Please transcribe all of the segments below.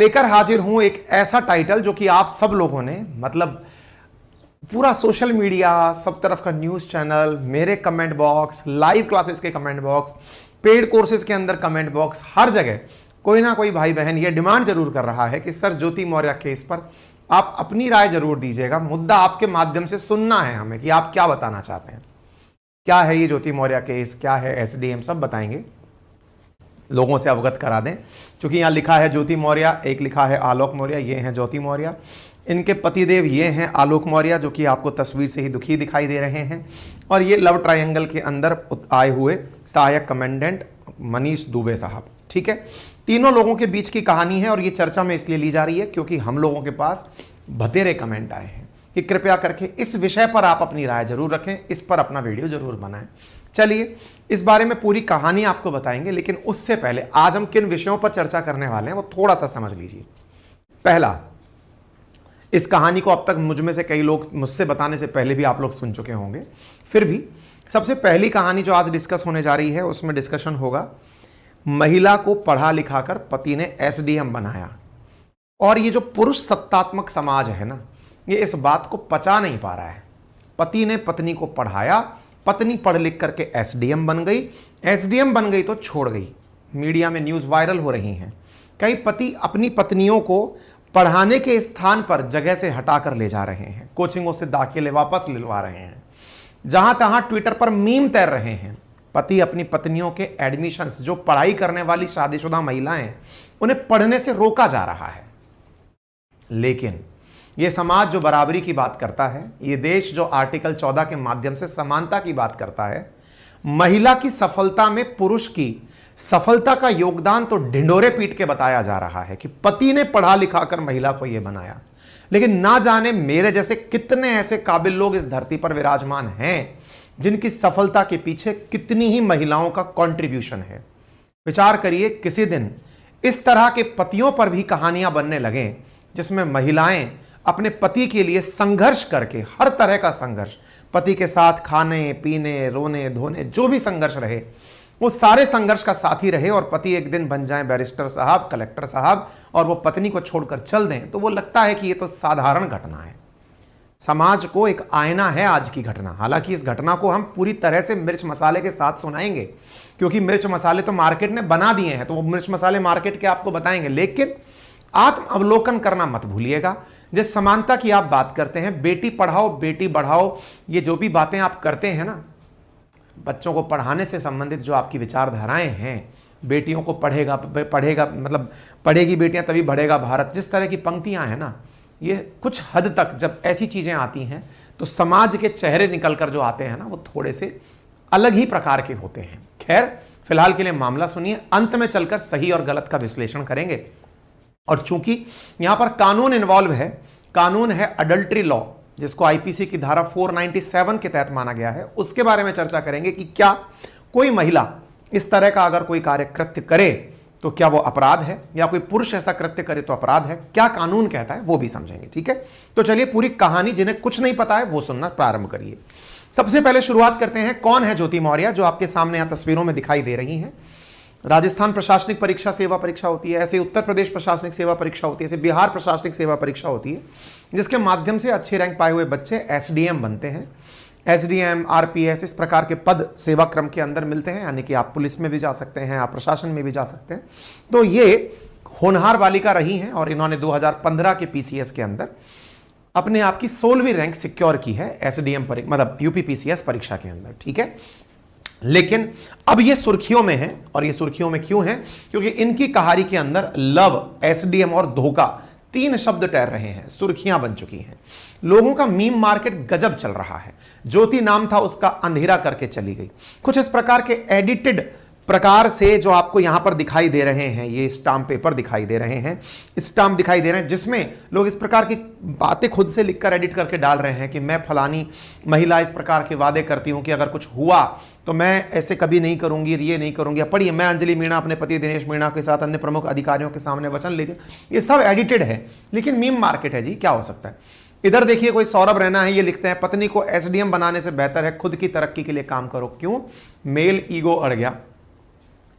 लेकर हाजिर हूं एक ऐसा टाइटल जो कि आप सब लोगों ने मतलब पूरा सोशल मीडिया, सब तरफ का न्यूज चैनल, मेरे कमेंट बॉक्स, लाइव क्लासेस के कमेंट बॉक्स, पेड कोर्सेज के अंदर कमेंट बॉक्स, हर जगह कोई ना कोई भाई बहन ये डिमांड जरूर कर रहा है कि सर ज्योति मौर्य केस पर आप अपनी राय जरूर दीजिएगा। मुद्दा आपके माध्यम से सुनना है हमें कि आप क्या बताना चाहते हैं, क्या है ये ज्योति मौर्य केस, क्या है एसडीएम, सब बताएंगे, लोगों से अवगत करा दें। क्योंकि यहाँ लिखा है ज्योति मौर्य, एक लिखा है आलोक मौर्य, ये हैं ज्योति मौर्य। इनके पतिदेव ये हैं आलोक मौर्य, जो कि आपको तस्वीर से ही दुखी दिखाई दे रहे हैं। और ये लव ट्रायंगल के अंदर आए हुए सहायक कमांडेंट मनीष दुबे साहब। ठीक है, तीनों लोगों के बीच की कहानी है और ये चर्चा में इसलिए ली जा रही है क्योंकि हम लोगों के पास बतेरे कमेंट आए हैं कि कृपया करके इस विषय पर आप अपनी राय जरूर रखें, इस पर अपना वीडियो जरूर बनाएं। चलिए इस बारे में पूरी कहानी आपको बताएंगे, लेकिन उससे पहले आज हम किन विषयों पर चर्चा करने वाले हैं वो थोड़ा सा समझ लीजिए। पहला, इस कहानी को अब तक मुझ में से कई लोग मुझसे बताने से पहले भी आप लोग सुन चुके होंगे, फिर भी सबसे पहली कहानी जो आज डिस्कस होने जा रही है उसमें डिस्कशन होगा महिला को पढ़ा लिखा कर पति ने एसडीएम बनाया। और ये जो पुरुष सत्तात्मक समाज है ना, ये इस बात को पचा नहीं पा रहा है। पति ने पत्नी को पढ़ाया, पत्नी पढ़ लिख करके एसडीएम बन गई, एसडीएम बन गई तो छोड़ गई। मीडिया में न्यूज़ वायरल हो रही हैं, कई पति अपनी पत्नियों को पढ़ाने के स्थान पर जगह से हटाकर ले जा रहे हैं, कोचिंगों से दाखिले वापस लिलवा रहे हैं, जहां तहां ट्विटर पर मीम तैर रहे हैं। पति अपनी पत्नियों के एडमिशंस, जो पढ़ाई करने वाली शादीशुदा महिलाएं, उन्हें पढ़ने से रोका जा रहा है। लेकिन यह समाज जो बराबरी की बात करता है, यह देश जो आर्टिकल 14 के माध्यम से समानता की बात करता है, महिला की सफलता में पुरुष की सफलता का योगदान तो ढिंडोरे पीट के बताया जा रहा है कि पति ने पढ़ा लिखा कर महिला को यह बनाया। लेकिन ना जाने मेरे जैसे कितने ऐसे काबिल लोग इस धरती पर विराजमान हैं जिनकी सफलता के पीछे कितनी ही महिलाओं का कंट्रीब्यूशन है। विचार करिए, किसी दिन इस तरह के पतियों पर भी कहानियां बनने लगें जिसमें महिलाएं अपने पति के लिए संघर्ष करके, हर तरह का संघर्ष, पति के साथ खाने पीने, रोने धोने, जो भी संघर्ष रहे वो सारे संघर्ष का साथी रहे, और पति एक दिन बन जाए बैरिस्टर साहब, कलेक्टर साहब, और वो पत्नी को छोड़कर चल दें, तो वो लगता है कि ये तो साधारण घटना है। समाज को एक आईना है आज की घटना। हालांकि इस घटना को हम पूरी तरह से मिर्च मसाले के साथ सुनाएंगे, क्योंकि मिर्च मसाले तो मार्केट ने बना दिए हैं, तो वो मिर्च मसाले मार्केट के आपको बताएंगे। लेकिन आत्म अवलोकन करना मत भूलिएगा। जिस समानता की आप बात करते हैं, बेटी पढ़ाओ बेटी बढ़ाओ, ये जो भी बातें आप करते हैं ना, बच्चों को पढ़ाने से संबंधित जो आपकी विचारधाराएं हैं, बेटियों को पढ़ेगा मतलब पढ़ेगी बेटियां तभी बढ़ेगा भारत, जिस तरह की पंक्तियां हैं ना, ये कुछ हद तक जब ऐसी चीजें आती हैं तो समाज के चेहरे निकलकर जो आते हैं ना, वो थोड़े से अलग ही प्रकार के होते हैं। खैर, फिलहाल के लिए मामला सुनिए, अंत में चलकर सही और गलत का विश्लेषण करेंगे। और चूंकि यहां पर कानून इन्वॉल्व है, कानून है अडल्ट्री लॉ, जिसको आईपीसी की धारा 497 के तहत माना गया है, उसके बारे में चर्चा करेंगे कि क्या कोई महिला इस तरह का अगर कोई कार्य कृत्य करे तो क्या वो अपराध है, या कोई पुरुष ऐसा कृत्य करे तो अपराध है, क्या कानून कहता है वो भी समझेंगे। ठीक है, तो चलिए पूरी कहानी, जिन्हें कुछ नहीं पता है वो सुनना प्रारंभ करिए। सबसे पहले शुरुआत करते हैं, कौन है ज्योति मौर्य, जो आपके सामने यहां तस्वीरों में दिखाई दे रही हैं। राजस्थान प्रशासनिक परीक्षा सेवा परीक्षा होती है, ऐसे उत्तर प्रदेश प्रशासनिक सेवा परीक्षा होती है, ऐसे बिहार प्रशासनिक सेवा परीक्षा होती है, जिसके माध्यम से अच्छे रैंक पाए हुए बच्चे एसडीएम बनते हैं। एसडीएम, आरपीएस, इस प्रकार के पद सेवा क्रम के अंदर मिलते हैं, यानी कि आप पुलिस में भी जा सकते हैं, आप प्रशासन में भी जा सकते हैं। तो ये होनहार बालिका रही हैं और इन्होंने 2015 के पीसीएस के अंदर अपने आप की 16वीं रैंक सिक्योर की है एसडीएम मतलब यूपीपीसीएस परीक्षा के अंदर। ठीक है, लेकिन अब ये सुर्खियों में है, और ये सुर्खियों में क्यों है? क्योंकि इनकी कहानी के अंदर लव, एसडीएम और धोखा, 3 शब्द तैर रहे हैं, सुर्खियां बन चुकी हैं। लोगों का मीम मार्केट गजब चल रहा है। ज्योति नाम था उसका, अंधेरा करके चली गई। कुछ इस प्रकार के एडिटेड प्रकार से जो आपको यहां पर दिखाई दे रहे हैं, ये स्टाम्प पेपर दिखाई दे रहे हैं, स्टाम्प दिखाई दे रहे हैं, जिसमें लोग इस प्रकार की बातें खुद से लिखकर एडिट करके डाल रहे हैं कि मैं फलानी महिला इस प्रकार के वादे करती हूं कि अगर कुछ हुआ तो मैं ऐसे कभी नहीं करूंगी, ये नहीं करूंगी। पढ़िए, मैं अंजलि मीणा अपने पति दिनेश मीणा के साथ अन्य प्रमुख अधिकारियों के सामने वचन लेती हूं। ये सब एडिटेड है, लेकिन मीम मार्केट है जी, क्या हो सकता है। इधर देखिए, कोई सौरभ रैना है, ये लिखते हैं पत्नी को एसडीएम बनाने से बेहतर है खुद की तरक्की के लिए काम करो। क्यों? मेल ईगो अड़ गया,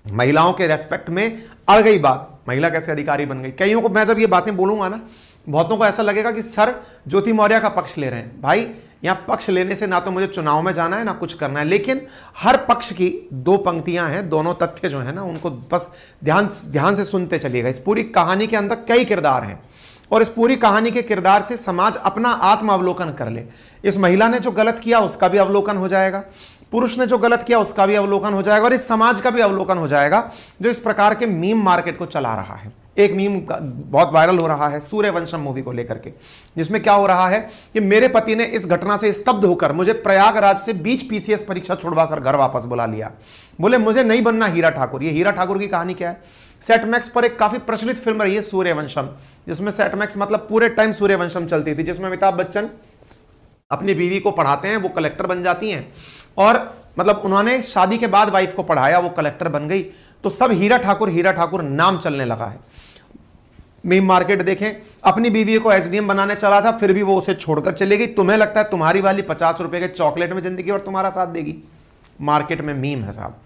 महिलाओं के रेस्पेक्ट में अड़ गई बात। महिला कैसे अधिकारी बन गई। कईयों को मैं जब ये बातें बोलूंगा ना, बहुतों को ऐसा लगेगा कि सर ज्योति मौर्य का पक्ष ले रहे हैं। भाई यहाँ पक्ष लेने से ना तो मुझे चुनाव में जाना है ना कुछ करना है, लेकिन हर पक्ष की दो पंक्तियां हैं, दोनों तथ्य जो है ना उनको बस ध्यान से सुनते चलिएगा। इस पूरी कहानी के अंदर कई किरदार हैं और इस पूरी कहानी के किरदार से समाज अपना आत्म अवलोकन कर ले। इस महिला ने जो गलत किया उसका भी अवलोकन हो जाएगा, पुरुष ने जो गलत किया उसका भी अवलोकन हो जाएगा और इस समाज का भी अवलोकन हो जाएगा जो इस प्रकार के मीम मार्केट को चला रहा है। एक मीम बहुत वायरल हो रहा है सूर्यवंशम मूवी को लेकर के, जिसमें क्या हो रहा है कि मेरे पति ने इस घटना से स्तब्ध होकर मुझे प्रयागराज से बीच पीसीएस परीक्षा छुड़वाकर घर वापस बुला लिया। बोले मुझे नहीं बनना हीरा ठाकुर। ये हीरा ठाकुर की कहानी क्या है? सेट मैक्स पर एक काफी प्रचलित फिल्म रही है सूर्यवंशम, जिसमें सेट मैक्स मतलब पूरे टाइम सूर्यवंशम चलती थी, जिसमें अमिताभ बच्चन अपनी बीवी को पढ़ाते हैं, वो कलेक्टर बन जाती हैं और मतलब उन्होंने शादी के बाद वाइफ को पढ़ाया, वो कलेक्टर बन गई, तो सब हीरा ठाकुर नाम चलने लगा है। मीम मार्केट देखें, अपनी बीवी को एसडीएम बनाने चला था, फिर भी वो उसे छोड़कर चली गई। तुम्हें लगता है तुम्हारी वाली 50 रुपए के चॉकलेट में जिंदगी और तुम्हारा साथ देगी? मार्केट में मीम है साहब।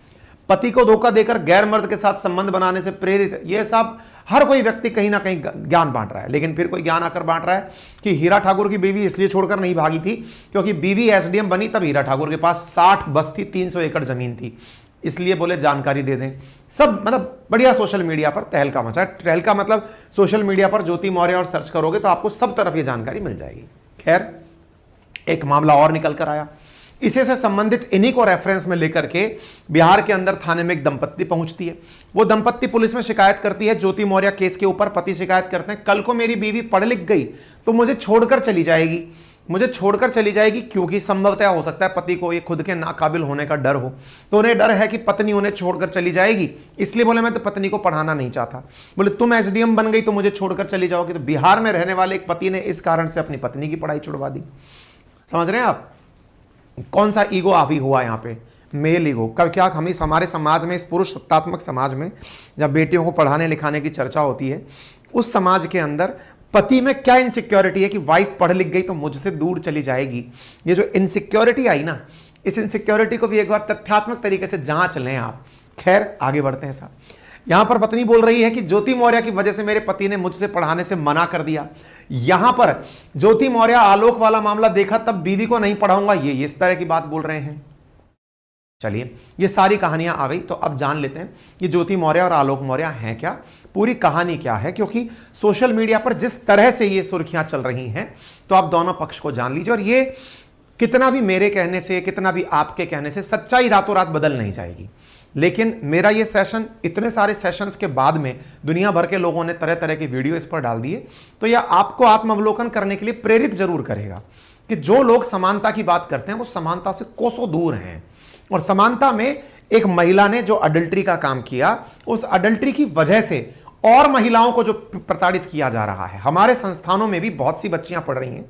पति को धोखा देकर गैर मर्द के साथ संबंध बनाने से प्रेरित, ये सब हर कोई व्यक्ति कहीं ना कहीं ज्ञान बांट रहा है, लेकिन फिर कोई ज्ञान आकर बांट रहा है कि हीरा ठाकुर की बीवी इसलिए छोड़कर नहीं भागी थी क्योंकि बीवी एसडीएम बनी तब हीरा ठाकुर के पास 60 बस थी, 300 एकड़ जमीन थी, इसलिए बोले जानकारी दे दें। सब मतलब बढ़िया सोशल मीडिया पर तहलका मचा है। तहलका मतलब सोशल मीडिया पर ज्योति मौर्य और सर्च करोगे तो आपको सब तरफ ये जानकारी मिल जाएगी। खैर, एक मामला और निकल कर आया। इसी से संबंधित इन्हीं को रेफरेंस में लेकर के बिहार के अंदर थाने में एक दंपत्ति पहुंचती है। वो दंपत्ति पुलिस में शिकायत करती है ज्योति मौर्य केस के ऊपर। पति शिकायत करते हैं कल को मेरी बीवी पढ़ लिख गई तो मुझे छोड़कर चली जाएगी, मुझे छोड़कर चली जाएगी, क्योंकि संभवतः हो सकता है पति को ये खुद के नाकाबिल होने का डर हो, तो उन्हें डर है कि पत्नी उन्हें छोड़कर चली जाएगी, इसलिए बोले मैं तो पत्नी को पढ़ाना नहीं चाहता। बोले तुम एसडीएम बन गई तो मुझे छोड़कर चली जाओगी। तो बिहार में रहने वाले एक पति ने इस कारण से अपनी पत्नी की पढ़ाई छुड़वा दी। समझ रहे हैं आप कौन सा ईगो हावी हुआ यहाँ पे? Male ego. कब क्या हमारे समाज में, इस पुरुष सत्तात्मक समाज में जब बेटियों को पढ़ाने लिखाने की चर्चा होती है, उस समाज के अंदर पति में क्या इनसिक्योरिटी है कि वाइफ पढ़ लिख गई तो मुझसे दूर चली जाएगी। ये जो इनसिक्योरिटी आई ना, इस इनसिक्योरिटी को भी एक बार तथ्यात्मक तरीके से जांच लें आप। खैर आगे बढ़ते हैं साहब। यहां पर पत्नी बोल रही है कि ज्योति मौर्य की वजह से मेरे पति ने मुझसे पढ़ाने से मना कर दिया। यहां पर ज्योति मौर्य आलोक वाला मामला देखा तब बीवी को नहीं पढ़ाऊंगा, ये इस तरह की बात बोल रहे हैं। चलिए ये सारी कहानियां आ गई, तो अब जान लेते हैं कि ज्योति मौर्य और आलोक मौर्य हैं क्या, पूरी कहानी क्या है। क्योंकि सोशल मीडिया पर जिस तरह से ये सुर्खियां चल रही हैं, तो आप दोनों पक्ष को जान लीजिए। और ये कितना भी मेरे कहने से, कितना भी आपके कहने से सच्चाई रातों रात बदल नहीं जाएगी, लेकिन मेरा ये सेशन, इतने सारे सेशंस के बाद में दुनिया भर के लोगों ने तरह तरह की वीडियो इस पर डाल दिए, तो यह आपको आत्मावलोकन करने के लिए प्रेरित जरूर करेगा कि जो लोग समानता की बात करते हैं वो समानता से कोसों दूर हैं। और समानता में एक महिला ने जो अडल्ट्री का काम किया, उस अडल्ट्री की वजह से और महिलाओं को जो प्रताड़ित किया जा रहा है। हमारे संस्थानों में भी बहुत सी बच्चियां पढ़ रही हैं,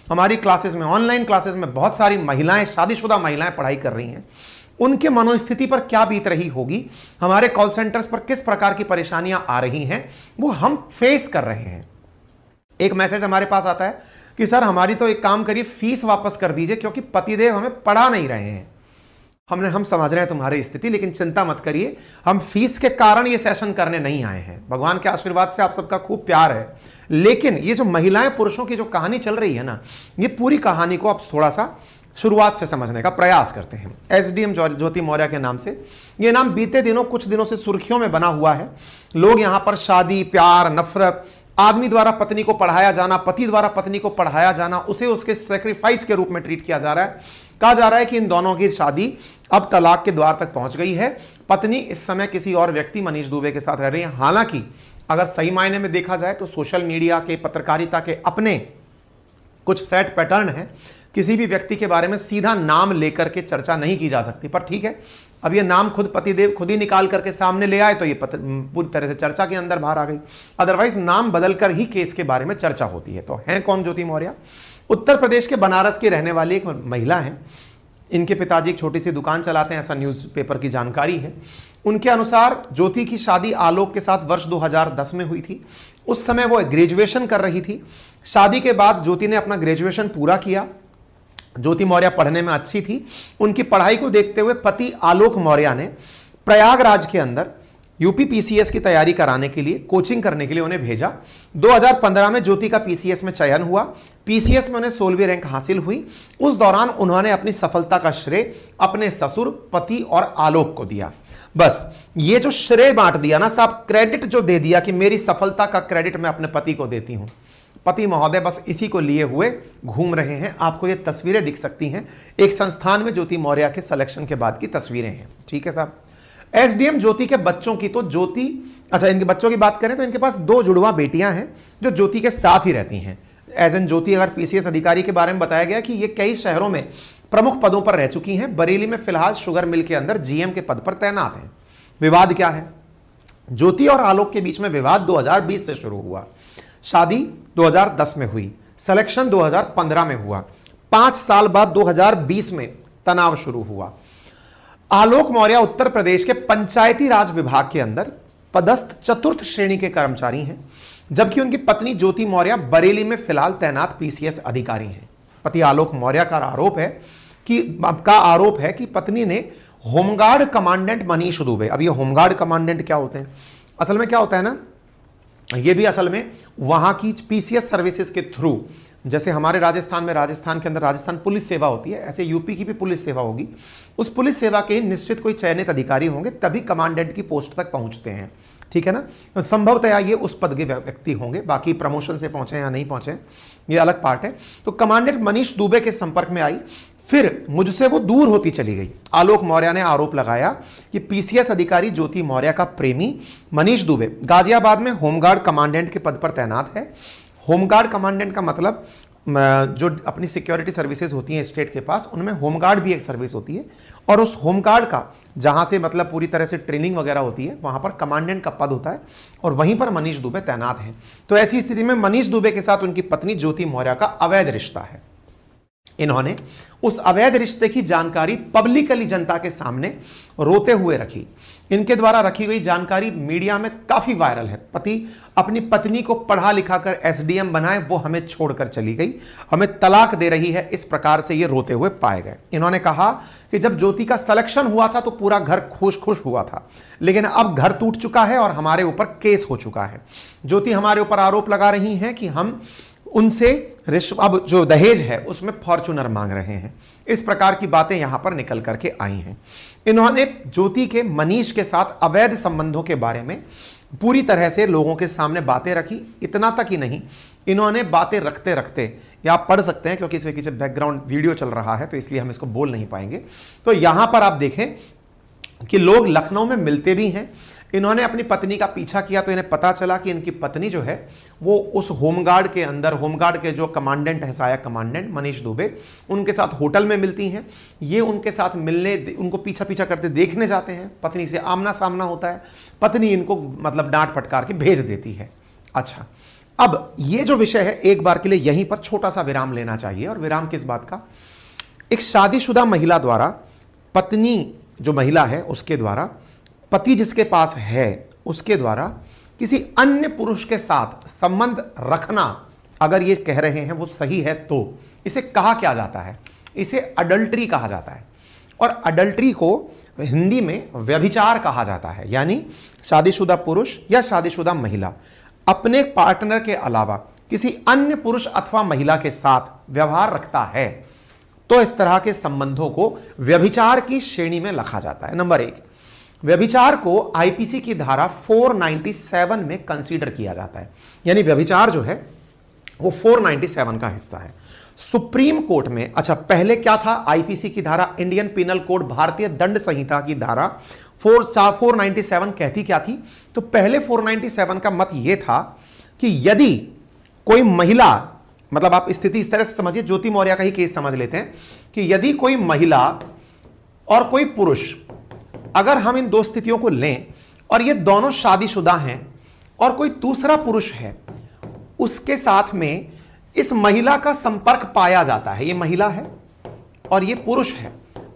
हमारी क्लासेस में, ऑनलाइन क्लासेस में बहुत सारी महिलाएं, शादीशुदा महिलाएं पढ़ाई कर रही हैं। उनके मनोस्थिति पर क्या बीत रही होगी, हमारे कॉल सेंटर्स पर किस प्रकार की परेशानियां आ रही हैं, वो हम फेस कर रहे हैं। एक मैसेज हमारे पास आता है कि सर हमारी तो एक काम करिए, फीस वापस कर दीजिए क्योंकि पतिदेव हमें पढ़ा नहीं रहे हैं। हम समझ रहे हैं तुम्हारी स्थिति, लेकिन चिंता मत करिए, हम फीस के कारण ये सेशन करने नहीं आए हैं। भगवान के आशीर्वाद से आप सबका खूब प्यार है। लेकिन ये जो महिलाएं पुरुषों की जो कहानी चल रही है ना, ये पूरी कहानी को आप थोड़ा सा शुरुआत से समझने का प्रयास करते हैं। एसडीएम ज्योति मौर्य के नाम से ये नाम बीते दिनों, कुछ दिनों से सुर्खियों में बना हुआ है। लोग यहां पर शादी, प्यार, नफरत, आदमी द्वारा पत्नी को पढ़ाया जाना, पति द्वारा पत्नी को पढ़ाया जाना, उसे उसके सेक्रीफाइस के रूप में ट्रीट किया जा रहा है। कहा जा रहा है कि इन दोनों की शादी अब तलाक के द्वार तक पहुंच गई है। पत्नी इस समय किसी और व्यक्ति मनीष दुबे के साथ रह रही है। हालांकि अगर सही मायने में देखा जाए तो सोशल मीडिया के, पत्रकारिता के अपने कुछ सेट पैटर्न है। किसी भी व्यक्ति के बारे में सीधा नाम लेकर के चर्चा नहीं की जा सकती, पर ठीक है, अब ये नाम खुद पतिदेव खुद ही निकाल करके सामने ले आए तो ये पूरी तरह से चर्चा के अंदर बाहर आ गई। अदरवाइज नाम बदलकर ही केस के बारे में चर्चा होती है। तो हैं कौन ज्योति मौर्य? उत्तर प्रदेश के बनारस की रहने वाली एक महिला है। इनके पिताजी एक छोटी सी दुकान चलाते हैं, ऐसा न्यूज़पेपर की जानकारी है। उनके अनुसार ज्योति की शादी आलोक के साथ वर्ष 2010 में हुई थी। उस समय वो ग्रेजुएशन कर रही थी। शादी के बाद ज्योति ने अपना ग्रेजुएशन पूरा किया। ज्योति मौर्य पढ़ने में अच्छी थी। उनकी पढ़ाई को देखते हुए पति आलोक मौर्य ने प्रयागराज के अंदर यूपी पीसीएस की तैयारी कराने के लिए, कोचिंग करने के लिए उन्हें भेजा। 2015 में ज्योति का पीसीएस में चयन हुआ। पीसीएस में उन्हें 16वीं रैंक हासिल हुई। उस दौरान उन्होंने अपनी सफलता का श्रेय अपने ससुर, पति और आलोक को दिया। बस ये जो श्रेय बांट दिया ना साहब, क्रेडिट जो दे दिया कि मेरी सफलता का क्रेडिट मैं अपने पति को देती हूं। पति महोदय बस इसी को लिए हुए घूम रहे हैं। आपको ये तस्वीरें दिख सकती हैं, एक संस्थान में ज्योति मौर्य के सिलेक्शन के बाद की तस्वीरें हैं। ठीक है साहब। एसडीएम ज्योति के बच्चों की तो ज्योति, अच्छा इनके बच्चों की बात करें तो इनके पास 2 जुड़वा बेटियां हैं जो ज्योति के साथ ही रहती हैं। एज एन ज्योति अगर पीसीएस अधिकारी के बारे में बताया गया कि ये कई शहरों में प्रमुख पदों पर रह चुकी हैं। बरेली में फिलहाल शुगर मिल के अंदर जीएम के पद पर तैनात हैं। विवाद क्या है? ज्योति और आलोक के बीच में विवाद 2020 से शुरू हुआ। शादी 2010 में हुई, सिलेक्शन 2015 में हुआ। 5 साल बाद 2020 में तनाव शुरू हुआ। आलोक मौर्य उत्तर प्रदेश के पंचायती राज विभाग के अंदर पदस्थ 4th श्रेणी के कर्मचारी हैं, जबकि उनकी पत्नी ज्योति मौर्य बरेली में फिलहाल तैनात पीसीएस अधिकारी हैं। पति आलोक मौर्य का आरोप है कि पत्नी ने होमगार्ड कमांडेंट मनीष दुबे, अब ये होमगार्ड कमांडेंट क्या होते हैं? असल में क्या होता है ना, ये भी असल में वहां की पीसीएस सर्विसेज के थ्रू, जैसे हमारे राजस्थान के अंदर राजस्थान पुलिस सेवा होती है, ऐसे यूपी की भी पुलिस सेवा होगी। उस पुलिस सेवा के निश्चित कोई चयनित अधिकारी होंगे तभी कमांडेंट की पोस्ट तक पहुंचते हैं। ठीक है ना? तो संभवतया ये उस पद के व्यक्ति होंगे, बाकी प्रमोशन से पहुंचे या नहीं पहुंचे ये अलग पार्ट है। तो कमांडेंट मनीष दुबे के संपर्क में आई, फिर मुझसे वो दूर होती चली गई। आलोक मौर्य ने आरोप लगाया कि पीसीएस अधिकारी ज्योति मौर्य का प्रेमी मनीष दुबे गाजियाबाद में होमगार्ड कमांडेंट के पद पर तैनात है। होमगार्ड कमांडेंट का मतलब जो अपनी सिक्योरिटी सर्विसेज होती हैं स्टेट के पास, उनमें होमगार्ड भी एक सर्विस होती है, और उस होमगार्ड का जहां से मतलब पूरी तरह से ट्रेनिंग वगैरह होती है, वहां पर कमांडेंट का पद होता है, और वहीं पर मनीष दुबे तैनात हैं। तो ऐसी स्थिति में मनीष दुबे के साथ उनकी पत्नी ज्योति मौर्य का अवैध रिश्ता है। इन्होंने उस अवैध रिश्ते की जानकारी पब्लिकली जनता के सामने रोते हुए रखी। इनके द्वारा रखी गई जानकारी मीडिया में काफी वायरल है। पति अपनी पत्नी को पढ़ा लिखा कर एसडीएम बनाए, वो हमें छोड़कर चली गई, हमें तलाक दे रही है, इस प्रकार से ये रोते हुए पाए गए। इन्होंने कहा कि जब ज्योति का सिलेक्शन हुआ था तो पूरा घर खुश खुश हुआ था, लेकिन अब घर टूट चुका है और हमारे ऊपर केस हो चुका है। ज्योति हमारे ऊपर आरोप लगा रही हैं कि हम उनसे अब जो दहेज है उसमें फॉर्च्यूनर मांग रहे हैं। इस प्रकार की बातें यहां पर निकल करके आई हैं। इन्होंने ज्योति के मनीष के साथ अवैध संबंधों के बारे में पूरी तरह से लोगों के सामने बातें रखी। इतना तक ही नहीं, इन्होंने बातें रखते रखते, या आप पढ़ सकते हैं क्योंकि इसके पीछे बैकग्राउंड वीडियो चल रहा है तो इसलिए हम इसको बोल नहीं पाएंगे। तो यहां पर आप देखें कि लोग लखनऊ में मिलते भी हैं। इन्होंने अपनी पत्नी का पीछा किया तो इन्हें पता चला कि इनकी पत्नी जो है वो उस होमगार्ड के अंदर, होमगार्ड के जो कमांडेंट है, सहायक कमांडेंट मनीष दुबे, उनके साथ होटल में मिलती हैं। ये उनके साथ मिलने, उनको पीछा पीछा करते देखने जाते हैं। पत्नी से आमना सामना होता है, पत्नी इनको मतलब डांट फटकार के भेज देती है। अच्छा, अब ये जो विषय है एक बार के लिए यहीं पर छोटा सा विराम लेना चाहिए। और विराम किस बात का? एक शादीशुदा महिला द्वारा, पत्नी जो महिला है उसके द्वारा, पति जिसके पास है उसके द्वारा किसी अन्य पुरुष के साथ संबंध रखना, अगर ये कह रहे हैं वो सही है तो इसे कहा क्या जाता है? इसे अडल्ट्री कहा जाता है। और अडल्ट्री को हिंदी में व्यभिचार कहा जाता है। यानी शादीशुदा पुरुष या शादीशुदा महिला अपने पार्टनर के अलावा किसी अन्य पुरुष अथवा महिला के साथ व्यवहार रखता है तो इस तरह के संबंधों को व्यभिचार की श्रेणी में रखा जाता है। नंबर 1, व्यभिचार को आईपीसी की धारा 497 में कंसीडर किया जाता है। यानी व्यभिचार जो है वो 497 का हिस्सा है। सुप्रीम कोर्ट में, अच्छा पहले क्या था? आईपीसी की धारा, इंडियन पिनल कोड, भारतीय दंड संहिता की धारा 497 कहती क्या थी? तो पहले 497 का मत यह था कि यदि कोई महिला, मतलब आप स्थिति इस तरह से समझिए, ज्योति मौर्य का ही केस समझ लेते हैं कि यदि कोई महिला और कोई पुरुष, अगर हम इन दो स्थितियों को लें और ये दोनों शादीशुदा हैं और कोई दूसरा पुरुष है, उसके साथ में इस महिला का संपर्क पाया जाता है, ये महिला है और ये पुरुष है।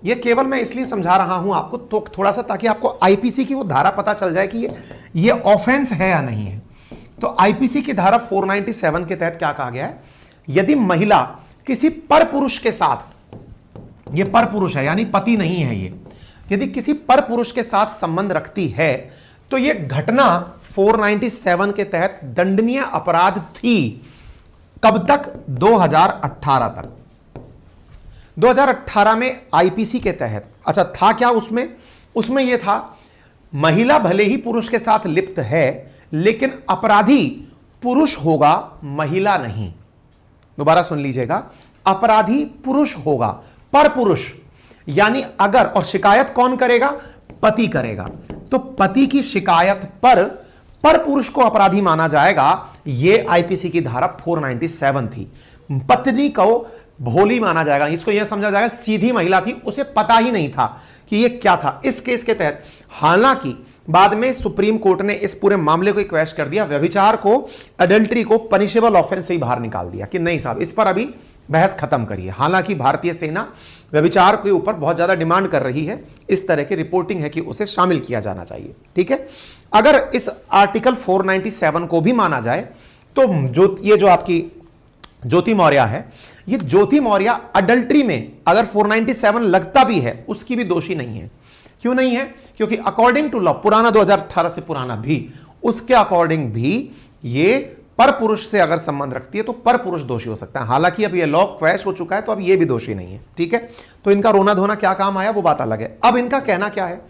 ये केवल मैं इसलिए समझा रहा हूं आपको तो थोड़ा सा, ताकि आपको आईपीसी की वो धारा पता चल जाए कि ये ऑफेंस है या नहीं है। तो आईपीसी की धारा 497 के तहत क्या कहा गया है? यदि महिला किसी पर पुरुष के साथ, ये पर पुरुष है यानी पति नहीं है ये, यदि किसी पर पुरुष के साथ संबंध रखती है तो ये घटना 497 के तहत दंडनीय अपराध थी। कब तक? 2018 तक। 2018 में आईपीसी के तहत, अच्छा था क्या उसमें यह था, महिला भले ही पुरुष के साथ लिप्त है लेकिन अपराधी पुरुष होगा, महिला नहीं। दोबारा सुन लीजिएगा, अपराधी पुरुष होगा, पर पुरुष, यानी अगर, और शिकायत कौन करेगा? पति करेगा। तो पति की शिकायत पर पुरुष को अपराधी माना जाएगा। यह आईपीसी की धारा 497 थी। पत्नी को भोली माना जाएगा, इसको यह समझा जाएगा सीधी महिला थी, उसे पता ही नहीं था कि यह क्या था। इस केस के तहत हालांकि बाद में सुप्रीम कोर्ट ने इस पूरे मामले को क्वैश कर दिया, व्यभिचार को, अडल्ट्री को पनिशेबल ऑफेंस से ही बाहर निकाल दिया कि नहीं साहब, इस पर अभी बहस खत्म करिए। हालांकि भारतीय सेना व्यभिचार के ऊपर बहुत ज्यादा डिमांड कर रही है, इस तरह की रिपोर्टिंग है कि उसे शामिल किया जाना चाहिए। ठीक है, अगर इस आर्टिकल 497 को भी माना जाए तो ये जो आपकी ज्योति मौर्य है, ये ज्योति मौर्य अडल्ट्री में अगर 497 लगता भी है, उसकी भी दोषी नहीं है। क्यों नहीं है? क्योंकि अकॉर्डिंग टू लॉ, पुराना 2018 से पुराना भी, उसके अकॉर्डिंग भी ये पर पुरुष से अगर संबंध रखती है तो पर पुरुष दोषी हो सकता है। हालांकि अब ये लॉ क्वैश हो चुका है तो अब ये भी दोषी नहीं है। ठीक है, तो इनका रोना धोना क्या काम आया वो बात अलग है। अब इनका कहना क्या है?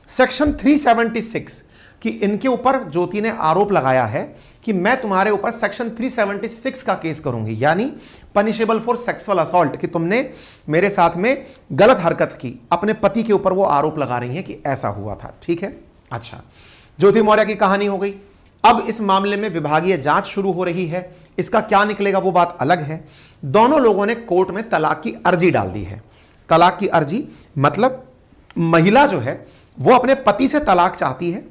सेक्शन 376 कि इनके ऊपर ज्योति ने आरोप लगाया है कि मैं तुम्हारे ऊपर सेक्शन 376 का केस करूंगी, यानी पनिशेबल फॉर सेक्सुअल असॉल्ट, कि तुमने मेरे साथ में गलत हरकत की। अपने पति के ऊपर वो आरोप लगा रही है कि ऐसा हुआ था। ठीक है, अच्छा, ज्योति मौर्य की कहानी हो गई। अब इस मामले में विभागीय जांच शुरू हो रही है। इसका क्या निकलेगा वो बात अलग है। दोनों लोगों ने कोर्ट में तलाक की अर्जी डाल दी है। तलाक की अर्जी मतलब महिला जो है वो अपने पति से तलाक चाहती है,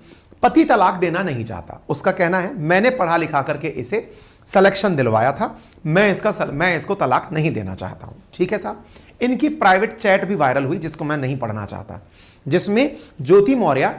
पति तलाक देना नहीं चाहता। उसका कहना है मैंने पढ़ा लिखा करके इसे सिलेक्शन दिलवाया था, मैं इसको तलाक नहीं देना चाहता हूं। ठीक है साहब, इनकी प्राइवेट चैट भी वायरल हुई जिसको मैं नहीं पढ़ना चाहता, जिसमें ज्योति मौर्य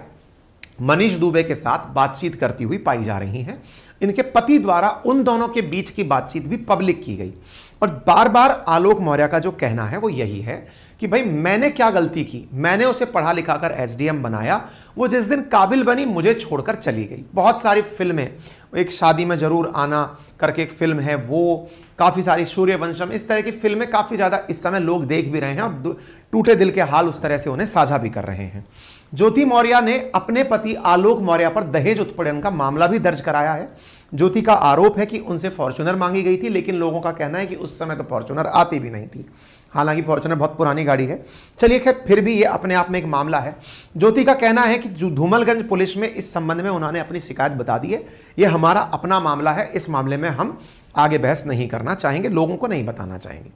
मनीष दुबे के साथ बातचीत करती हुई पाई जा रही हैं। इनके पति द्वारा उन दोनों के बीच की बातचीत भी पब्लिक की गई और बार बार आलोक मौर्य का जो कहना है वो यही है कि भाई मैंने क्या गलती की, मैंने उसे पढ़ा लिखा कर एसडीएम बनाया, वो जिस दिन काबिल बनी मुझे छोड़कर चली गई। बहुत सारी फिल्में, एक शादी में जरूर आना करके एक फिल्म है, वो काफी सारी सूर्यवंशम, इस तरह की फिल्में काफी ज्यादा इस समय लोग देख भी रहे हैं और टूटे दिल के हाल उस तरह से उन्हें साझा भी कर रहे हैं। ज्योति मौर्य ने अपने पति आलोक मौर्य पर दहेज उत्पीड़न का मामला भी दर्ज कराया है। ज्योति का आरोप है कि उनसे फॉर्च्यूनर मांगी गई थी, लेकिन लोगों का कहना है कि उस समय तो फॉर्च्यूनर आती भी नहीं थी। हालांकि फॉर्च्यूनर बहुत पुरानी गाड़ी है। चलिए खैर, फिर भी ये अपने आप में एक मामला है। ज्योति का कहना है कि धूमलगंज पुलिस में इस संबंध में उन्होंने अपनी शिकायत बता दी है। ये हमारा अपना मामला है, इस मामले में हम आगे बहस नहीं करना चाहेंगे, लोगों को नहीं बताना चाहेंगे।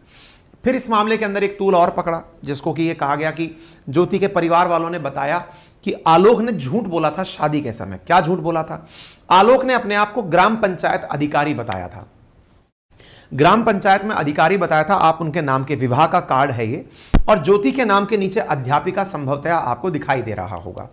फिर इस मामले के अंदर एक तूल और पकड़ा, जिसको कि ये कहा गया कि ज्योति के परिवार वालों ने बताया कि आलोक ने झूठ बोला था शादी के समय। क्या झूठ बोला था? आलोक ने अपने आप को ग्राम पंचायत अधिकारी बताया था। ग्राम पंचायत में अधिकारी बताया था, आप उनके नाम के विवाह का कार्ड है ये, और ज्योति के नाम के नीचे अध्यापिका संभवतः आपको दिखाई दे रहा होगा।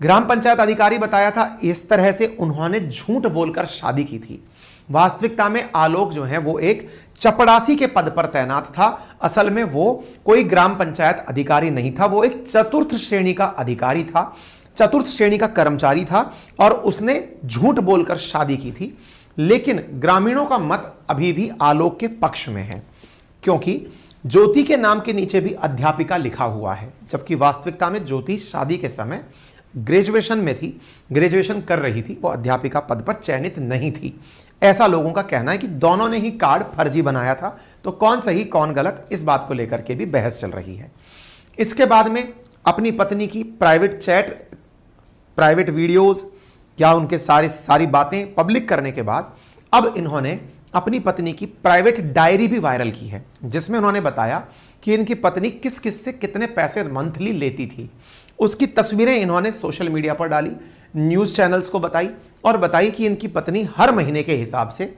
ग्राम पंचायत अधिकारी बताया था, इस तरह से उन्होंने झूठ बोलकर शादी की थी। वास्तविकता में आलोक जो है वो एक चपड़ासी के पद पर तैनात था। असल में वो कोई ग्राम पंचायत अधिकारी नहीं था, वो एक चतुर्थ श्रेणी का अधिकारी था, चतुर्थ श्रेणी का कर्मचारी था, और उसने झूठ बोलकर शादी की थी। लेकिन ग्रामीणों का मत अभी भी आलोक के पक्ष में है, क्योंकि ज्योति के नाम के नीचे भी अध्यापिका लिखा हुआ है, जबकि वास्तविकता में ज्योति शादी के समय ग्रेजुएशन में थी, ग्रेजुएशन कर रही थी, वो अध्यापिका पद पर चयनित नहीं थी। ऐसा लोगों का कहना है कि दोनों ने ही कार्ड फर्जी बनाया था। तो कौन सही कौन गलत, इस बात को लेकर के भी बहस चल रही है। इसके बाद में अपनी पत्नी की प्राइवेट चैट, प्राइवेट वीडियोस, क्या उनके सारी बातें पब्लिक करने के बाद अब इन्होंने अपनी पत्नी की प्राइवेट डायरी भी वायरल की है, जिसमें उन्होंने बताया कि इनकी पत्नी किस किस से कितने पैसे मंथली लेती थी। उसकी तस्वीरें इन्होंने सोशल मीडिया पर डाली, न्यूज़ चैनल्स को बताई और बताई कि इनकी पत्नी हर महीने के हिसाब से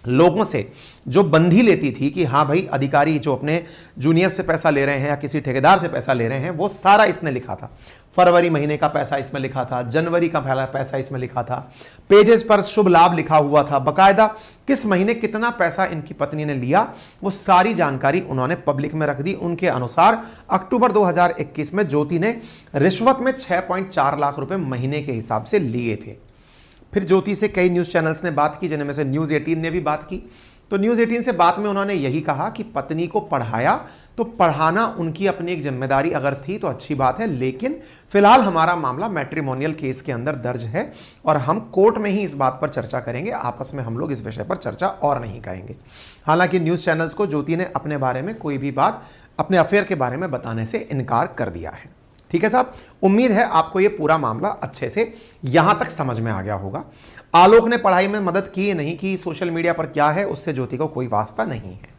लोगों से जो बंधी लेती थी कि हाँ भाई अधिकारी जो अपने जूनियर से पैसा ले रहे हैं या किसी ठेकेदार से पैसा ले रहे हैं, वो सारा इसने लिखा था। फरवरी महीने का पैसा इसमें लिखा था, जनवरी का पहला पैसा इसमें लिखा था, पेजेस पर शुभ लाभ लिखा हुआ था, बकायदा किस महीने कितना पैसा इनकी पत्नी ने लिया वो सारी जानकारी उन्होंने पब्लिक में रख दी। उनके अनुसार अक्टूबर 2021 में ज्योति ने रिश्वत में 6.4 लाख रुपए महीने के हिसाब से लिए थे। फिर ज्योति से कई न्यूज़ चैनल्स ने बात की, जिनमें से न्यूज़ 18 ने भी बात की। तो न्यूज़ 18 से बात में उन्होंने यही कहा कि पत्नी को पढ़ाया तो पढ़ाना उनकी अपनी एक जिम्मेदारी अगर थी तो अच्छी बात है, लेकिन फिलहाल हमारा मामला मैट्रिमोनियल केस के अंदर दर्ज है और हम कोर्ट में ही इस बात पर चर्चा करेंगे, आपस में हम लोग इस विषय पर चर्चा और नहीं करेंगे। हालांकि न्यूज़ चैनल्स को ज्योति ने अपने बारे में कोई भी बात अपने अफेयर के बारे में बताने से इनकार कर दिया है। ठीक है साहब, उम्मीद है आपको ये पूरा मामला अच्छे से यहां तक समझ में आ गया होगा। आलोक ने पढ़ाई में मदद की नहीं की, सोशल मीडिया पर क्या है उससे ज्योति को कोई वास्ता नहीं है।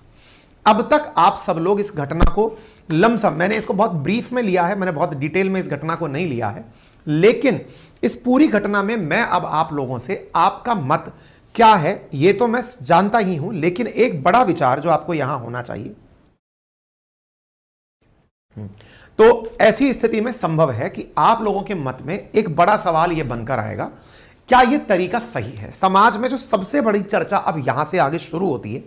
अब तक आप सब लोग इस घटना को लमसम, मैंने इसको बहुत ब्रीफ में लिया है, मैंने बहुत डिटेल में इस घटना को नहीं लिया है, लेकिन इस पूरी घटना में मैं अब आप लोगों से आपका मत क्या है ये तो मैं जानता ही हूं, लेकिन एक बड़ा विचार जो आपको यहां होना चाहिए। तो ऐसी स्थिति में संभव है कि आप लोगों के मत में एक बड़ा सवाल यह बनकर आएगा, क्या यह तरीका सही है। समाज में जो सबसे बड़ी चर्चा अब यहां से आगे शुरू होती है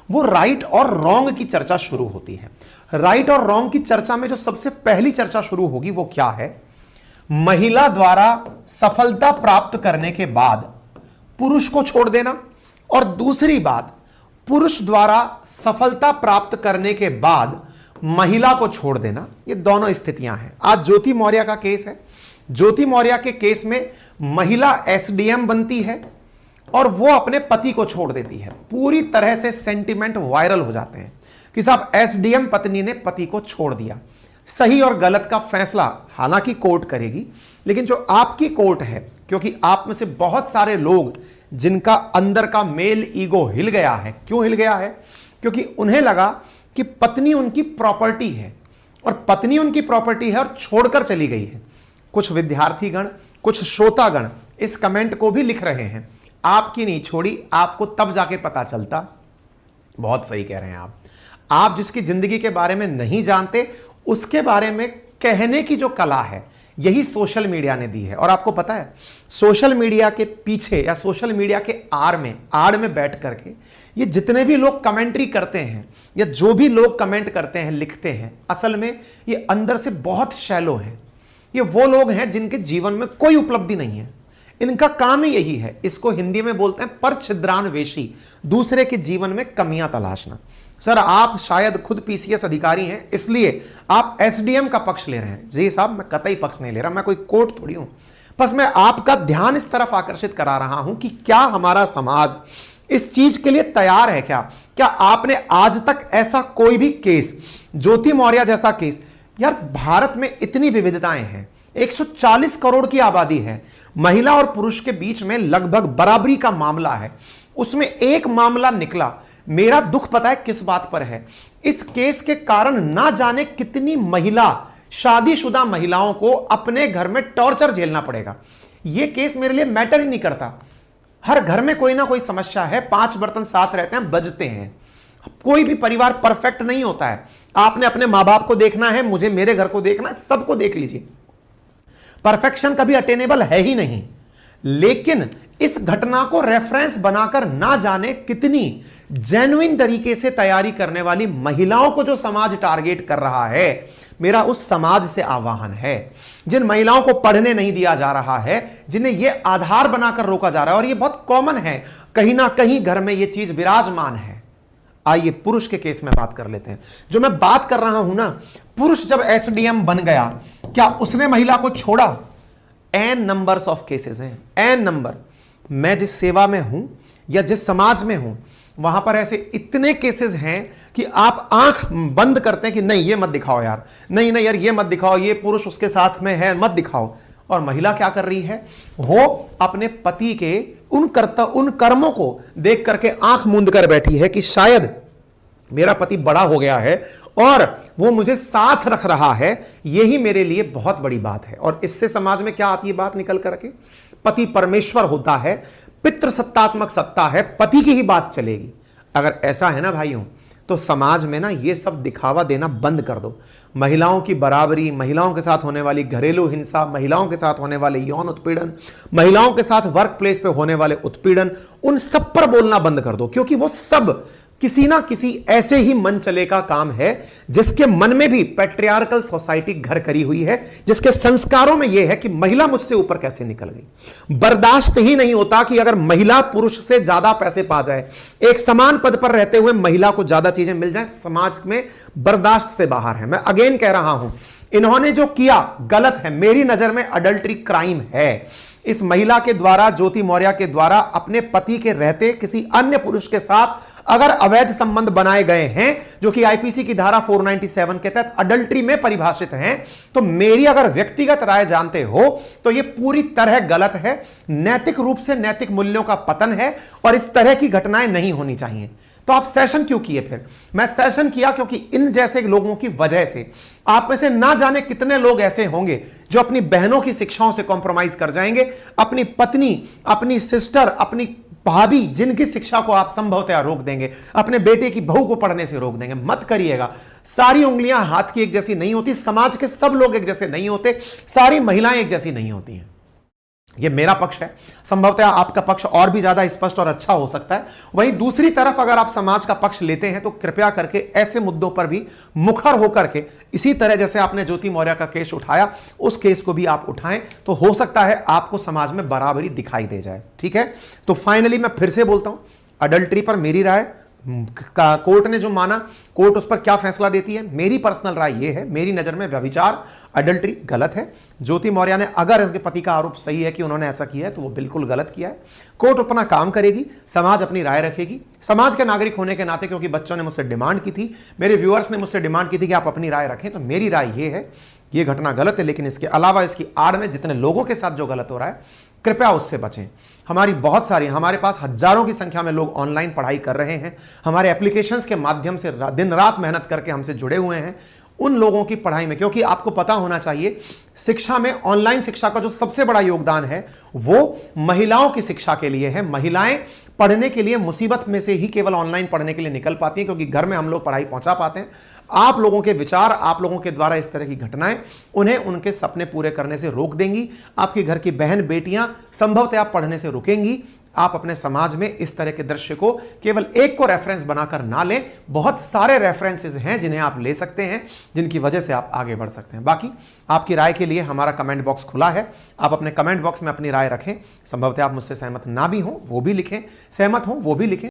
वो राइट और रॉन्ग की चर्चा शुरू होती है। राइट और रॉन्ग की चर्चा में जो सबसे पहली चर्चा शुरू होगी वो क्या है, महिला द्वारा सफलता प्राप्त करने के बाद पुरुष को छोड़ देना, और दूसरी बात पुरुष द्वारा सफलता प्राप्त करने के बाद महिला को छोड़ देना। ये दोनों स्थितियां हैं। आज ज्योति मौर्य का केस है। ज्योति मौर्य के केस में महिला एसडीएम बनती है और वो अपने पति को छोड़ देती है। पूरी तरह से सेंटिमेंट वायरल हो जाते हैं कि साहब एसडीएम पत्नी ने पति को छोड़ दिया। सही और गलत का फैसला हालांकि कोर्ट करेगी, लेकिन जो आपकी कोर्ट है, क्योंकि आप में से बहुत सारे लोग जिनका अंदर का मेल ईगो हिल गया है। क्यों हिल गया है? क्योंकि उन्हें लगा कि पत्नी उनकी प्रॉपर्टी है और पत्नी उनकी प्रॉपर्टी है और छोड़कर चली गई है। कुछ विद्यार्थीगण, कुछ श्रोतागण इस कमेंट को भी लिख रहे हैं, आपकी नहीं छोड़ी, आपको तब जाके पता चलता। बहुत सही कह रहे हैं आप जिसकी जिंदगी के बारे में नहीं जानते उसके बारे में कहने की जो कला है यही सोशल मीडिया ने दी है। और आपको पता है सोशल मीडिया के पीछे या सोशल मीडिया के आड़ में बैठ करके ये जितने भी लोग कमेंट्री करते हैं या जो भी लोग कमेंट करते हैं, लिखते हैं, असल में ये अंदर से बहुत शैलो हैं। ये वो लोग हैं जिनके जीवन में कोई उपलब्धि नहीं है, इनका काम ही यही है। इसको हिंदी में बोलते हैं परछिद्रान्वेषी, दूसरे के जीवन में कमियां तलाशना। सर आप शायद खुद पीसीएस अधिकारी हैं इसलिए आप एसडीएम का पक्ष ले रहे हैं। जी साहब, मैं कतई पक्ष नहीं ले रहा, मैं कोई कोर्ट थोड़ी हूं। बस मैं आपका ध्यान इस तरफ आकर्षित करा रहा हूं कि क्या हमारा समाज इस चीज के लिए तैयार है। क्या आपने आज तक ऐसा कोई भी केस, ज्योति मौर्य जैसा केस, यार भारत में इतनी विविधताएं हैं, 140 करोड़ की आबादी है, महिला और पुरुष के बीच में लगभग बराबरी का मामला है, उसमें एक मामला निकला। मेरा दुख पता है किस बात पर है, इस केस के कारण ना जाने कितनी महिला, शादीशुदा महिलाओं को अपने घर में टॉर्चर झेलना पड़ेगा। यह केस मेरे लिए मैटर ही नहीं करता। हर घर में कोई ना कोई समस्या है, 5 बर्तन साथ रहते हैं, बजते हैं। कोई भी परिवार परफेक्ट नहीं होता है। आपने अपने मां बाप को देखना है, मुझे मेरे घर को देखना है, सबको देख लीजिए। परफेक्शन कभी अटेनेबल है ही नहीं। लेकिन इस घटना को रेफरेंस बनाकर ना जाने कितनी जेन्युइन तरीके से तैयारी करने वाली महिलाओं को जो समाज टारगेट कर रहा है, मेरा उस समाज से आह्वान है। जिन महिलाओं को पढ़ने नहीं दिया जा रहा है, जिन्हें यह आधार बनाकर रोका जा रहा है, और यह बहुत कॉमन है, कहीं ना कहीं घर में यह चीज विराजमान है। आइए पुरुष के केस में बात कर लेते हैं। जो मैं बात कर रहा हूं ना, पुरुष जब एसडीएम बन गया, क्या उसने महिला को छोड़ा? एन नंबर्स ऑफ केसेस हैं, एन नंबर। मैं जिस सेवा में हूं या जिस समाज में हूं वहां पर ऐसे इतने केसेस हैं कि आप आंख बंद करते हैं कि नहीं ये मत दिखाओ यार, नहीं नहीं यार ये मत दिखाओ, ये पुरुष उसके साथ में है, मत दिखाओ। और महिला क्या कर रही है? वो अपने पति के उन कर्मों को देख करके आंख मूंद कर बैठी है कि शायद मेरा पति बड़ा हो गया है और वो मुझे साथ रख रहा है, यही मेरे लिए बहुत बड़ी बात है। और इससे समाज में क्या आती है बात निकल करके? पति परमेश्वर होता है, पितृसत्तात्मक सत्ता है, पति की ही बात चलेगी। अगर ऐसा है ना भाइयों, तो समाज में ना ये सब दिखावा देना बंद कर दो। महिलाओं की बराबरी, महिलाओं के साथ होने वाली घरेलू हिंसा, महिलाओं के साथ होने वाले यौन उत्पीड़न, महिलाओं के साथ वर्क प्लेस पे होने वाले उत्पीड़न, उन सब पर बोलना बंद कर दो, क्योंकि वो सब किसी ना किसी ऐसे ही मन चले का काम है जिसके मन में भी पैट्रियार्कल सोसाइटी घर करी हुई है, जिसके संस्कारों में यह है कि महिला मुझसे ऊपर कैसे निकल गई। बर्दाश्त ही नहीं होता कि अगर महिला पुरुष से ज्यादा पैसे पा जाए, एक समान पद पर रहते हुए महिला को ज्यादा चीजें मिल जाए, समाज में बर्दाश्त से बाहर है। मैं अगेन कह रहा हूं, इन्होंने जो किया गलत है, मेरी नजर में अडल्ट्री क्राइम है। इस महिला के द्वारा, ज्योति मौर्य के द्वारा, अपने पति के रहते किसी अन्य पुरुष के साथ अगर अवैध संबंध बनाए गए हैं, जो कि आईपीसी की धारा 497 के तहत अडल्ट्री में परिभाषित हैं, तो मेरी अगर व्यक्तिगत राय जानते हो तो यह पूरी तरह गलत है, नैतिक रूप से नैतिक मूल्यों का पतन है, और इस तरह की घटनाएं नहीं होनी चाहिए। तो आप सेशन क्यों किए? फिर मैं सेशन किया क्योंकि इन जैसे लोगों की वजह से आप में से ना जाने कितने लोग ऐसे होंगे जो अपनी बहनों की शिक्षाओं से कॉम्प्रोमाइज कर जाएंगे, अपनी पत्नी, अपनी सिस्टर, अपनी भाभी, जिनकी शिक्षा को आप संभवतः रोक देंगे, अपने बेटे की बहू को पढ़ने से रोक देंगे। मत करिएगा। सारी उंगलियां हाथ की एक जैसी नहीं होती, समाज के सब लोग एक जैसे नहीं होते, सारी महिलाएं एक जैसी नहीं होती हैं। यह मेरा पक्ष है, संभवतः आपका पक्ष और भी ज्यादा स्पष्ट और अच्छा हो सकता है। वहीं दूसरी तरफ अगर आप समाज का पक्ष लेते हैं तो कृपया करके ऐसे मुद्दों पर भी मुखर होकर के, इसी तरह जैसे आपने ज्योति मौर्य का केस उठाया, उस केस को भी आप उठाएं, तो हो सकता है आपको समाज में बराबरी दिखाई दे जाए। ठीक है, तो फाइनली मैं फिर से बोलता हूं, अडल्ट्री पर मेरी राय, कोर्ट ने जो माना, कोर्ट उस पर क्या फैसला देती है, मेरी पर्सनल राय यह है, मेरी नजर में व्यभिचार, अडल्ट्री गलत है। ज्योति मौर्य ने, अगर उनके पति का आरोप सही है कि उन्होंने ऐसा किया है, तो वो बिल्कुल गलत किया है। कोर्ट अपना काम करेगी, समाज अपनी राय रखेगी। समाज के नागरिक होने के नाते, क्योंकि बच्चों ने मुझसे डिमांड की थी, मेरे व्यूअर्स ने मुझसे डिमांड की थी कि आप अपनी राय रखें, तो मेरी राय यह है, यह घटना गलत है, लेकिन इसके अलावा इसकी आड़ में जितने लोगों के साथ जो गलत हो रहा है, कृपया उससे बचें। हमारी बहुत सारी, हमारे पास हजारों की संख्या में लोग ऑनलाइन पढ़ाई कर रहे हैं, हमारे एप्लीकेशंस के माध्यम से दिन रात मेहनत करके हमसे जुड़े हुए हैं। उन लोगों की पढ़ाई में, क्योंकि आपको पता होना चाहिए, शिक्षा में, ऑनलाइन शिक्षा का जो सबसे बड़ा योगदान है वो महिलाओं की शिक्षा के लिए है। महिलाएं पढ़ने के लिए मुसीबत में से ही केवल ऑनलाइन पढ़ने के लिए निकल पाती हैं, क्योंकि घर में हम लोग पढ़ाई पहुंचा पाते हैं। आप लोगों के विचार, आप लोगों के द्वारा इस तरह की घटनाएं उन्हें उनके सपने पूरे करने से रोक देंगी। आपके घर की बहन बेटियां संभवतः आप पढ़ने से रुकेंगी। आप अपने समाज में इस तरह के दृश्य को केवल एक को रेफरेंस बनाकर ना लें, बहुत सारे रेफरेंसेस हैं जिन्हें आप ले सकते हैं, जिनकी वजह से आप आगे बढ़ सकते हैं। बाकी आपकी राय के लिए हमारा कमेंट बॉक्स खुला है, आप अपने कमेंट बॉक्स में अपनी राय रखें। संभवतः आप मुझसे सहमत ना भी हो वो भी लिखें, सहमत हो वो भी लिखें,